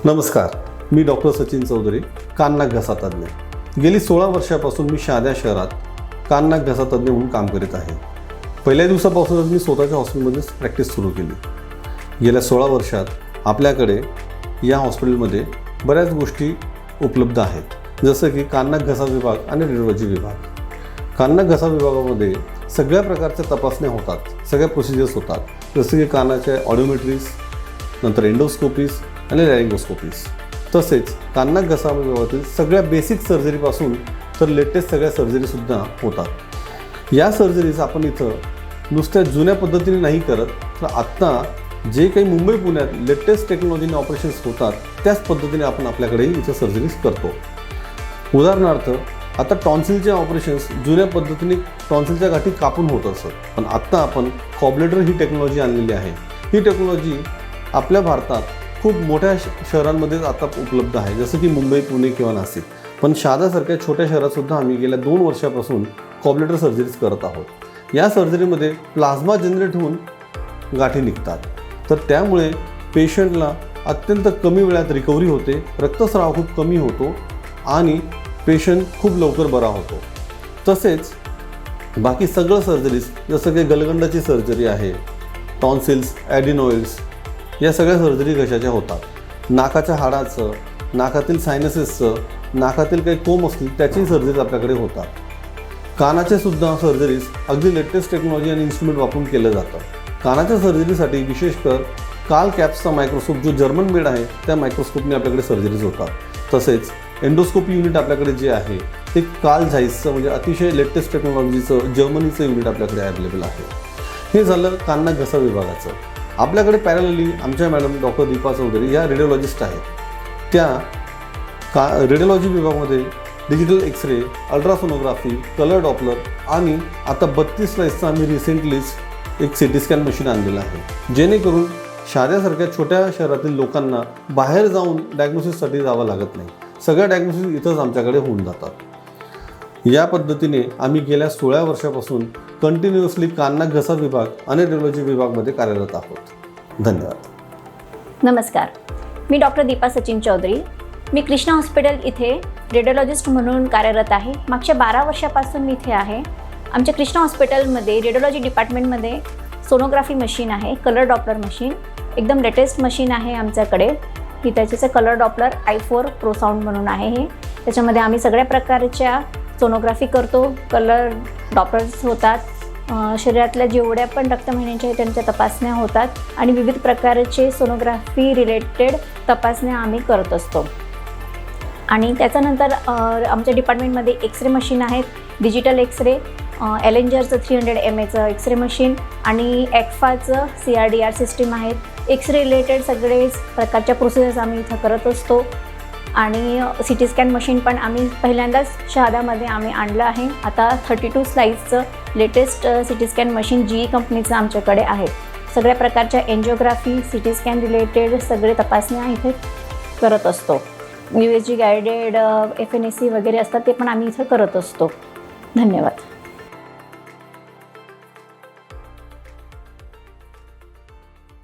नमस्कार, मी डॉक्टर सचिन चौधरी, कान नाक घसा तज्ञ. गेली 16 वर्षापासून मी शहादा शहरात कान नाक घसा तज्ञ म्हणून काम करीत आहे. पहिल्या दिवसापासूनच मी स्वतःच्या हॉस्पिटलमध्येच प्रॅक्टिस सुरू केली. गेल्या 16 वर्षात आपल्याकडे या हॉस्पिटलमध्ये बऱ्याच गोष्टी उपलब्ध आहेत, जसं की कान नाक घसा विभाग आणि रेडिओलॉजी विभाग. कान नाक घसा विभागामध्ये सगळ्या प्रकारच्या तपासण्या होतात, सगळ्या प्रोसिजर्स होतात, जसं की कानाच्या ऑडिओमेट्रीज, नंतर एंडोस्कोपीज आणि लॅरिंगोस्कोपीज. तसेच कान नाक घसा विभागातील सगळ्या बेसिक सर्जरीपासून तर लेटेस्ट सगळ्या सर्जरीसुद्धा होतात. या सर्जरीज आपण इथं नुसत्या जुन्या पद्धतीने नाही करत, तर आत्ता जे काही मुंबई पुण्यात लेटेस्ट टेक्नॉलॉजीने ऑपरेशन्स होतात त्याच पद्धतीने आपण आपल्याकडेही इथं सर्जरीज करतो. उदाहरणार्थ आता टॉन्सिलचे ऑपरेशन्स जुन्या पद्धतीने टॉन्सिलच्या गाठी कापून होत असत, पण आत्ता आपण कॉब्लेटर ही टेक्नॉलॉजी आणलेली आहे. ही टेक्नॉलॉजी आपल्या भारतात खूप मोठ्या शहरांमध्येच आता उपलब्ध आहे, जसं की मुंबई, पुणे किंवा नाशिक. पण शहादासारख्या छोट्या शहरातसुद्धा आम्ही गेल्या 2 वर्षापासून कॉब्लेटर सर्जरीज करत आहोत. या सर्जरीमध्ये प्लाझ्मा जनरेट होऊन गाठी निघतात, तर त्यामुळे पेशंटला अत्यंत कमी वेळात रिकव्हरी होते, रक्तस्राव खूप कमी होतो आणि पेशंट खूप लवकर बरा होतो. तसेच बाकी सगळं सर्जरीज जसं की गलगंडाची सर्जरी आहे, टॉन्सिल्स, ॲडिनॉइड्स, या सगळ्या सर्जरी घशाच्या होतात. नाकाच्या हाडाचं, नाकातील सायनसेसचं, नाकातील काही कोंब असतील त्याची सर्जरीज आपल्याकडे होतात. कानाचे सुद्धा सर्जरीज अगदी लेटेस्ट टेक्नॉलॉजी आणि इन्स्ट्रुमेंट वापरून केलं जातं. कानाच्या सर्जरीसाठी विशेषकर काल कॅप्सचा मायक्रोस्कोप जो जर्मन मेड आहे त्या मायक्रोस्कोपने आपल्याकडे सर्जरीज होतात. तसेच एंडोस्कोपी युनिट आपल्याकडे जे आहे ते काल झाईसचं म्हणजे अतिशय लेटेस्ट टेक्नॉलॉजीचं जर्मनीचं युनिट आपल्याकडे अवेलेबल आहे. हे झालं कान नाक घसा विभागाचं. आपल्याकडे पॅरलली आमच्या मॅडम डॉक्टर दीपा चौधरी या रेडिओलॉजिस्ट आहेत. त्या रेडिओलॉजी विभागामध्ये digital x-ray, ultrasonography, colour Doppler आणि आता 32 स्लाइसचं आम्ही रिसेंटलीच एक सिटी स्कॅन मशीन आणलेलं आहे, जेणेकरून शहाद्यासारख्या छोट्या शहरातील लोकांना बाहेर जाऊन डायग्नोसिससाठी जावं लागत नाही. सगळ्या डायग्नोसिस इथंच आमच्याकडे होऊन जातात. या पद्धतीने आम्ही गेल्या 16 वर्षापासून कंटिन्युअसली कान नाक घसा विभाग आणि रेडिओलॉजी विभागामध्ये कार्यरत आहोत. धन्यवाद. नमस्कार, मी डॉक्टर दीपा सचिन चौधरी. मी कृष्णा हॉस्पिटल इथे रेडिओलॉजिस्ट म्हणून कार्यरत आहे. मागच्या 12 वर्षापासून मी इथे आहे. आमच्या कृष्णा हॉस्पिटलमध्ये रेडिओलॉजी डिपार्टमेंटमध्ये सोनोग्राफी मशीन आहे, कलर डॉपलर मशीन एकदम लेटेस्ट मशीन आहे आमच्याकडे. ही त्याचं colour Doppler i4 pro sound म्हणून आहे. हे त्याच्यामध्ये आम्ही सगळ्या प्रकारच्या सोनोग्राफी करतो, कलर डॉपलर्स होतात, शरीरातल्या जेवढ्या पण रक्तवाहिन्यांच्या त्यांच्या तपासण्या होतात आणि विविध प्रकारचे सोनोग्राफी रिलेटेड तपासण्या आम्ही करत असतो. आणि त्याच्यानंतर आमच्या डिपार्टमेंटमध्ये एक्सरे मशीन आहेत, डिजिटल एक्सरे, एलेंजरचं 300 mAचं एक्सरे मशीन आणि एक्फाचं CRDR सिस्टीम आहेत. एक्सरे रिलेटेड सगळे प्रकारच्या प्रोसेस आम्ही इथं करत असतो. आणि सिटी स्कॅन मशीन पण आम्ही पहिल्यांदाच शहादामध्ये आम्ही आणलं आहे. आता 32 स्लाइसचं latest city scan machine GE कंपनीचं आमच्याकडे आहे. सगळ्या प्रकारच्या एन्जिओग्राफी, सिटी स्कॅन रिलेटेड सगळे तपासण्या इथे करत असतो. USG गायडेड FNAC वगैरे असतात ते पण आम्ही इथं करत असतो. धन्यवाद.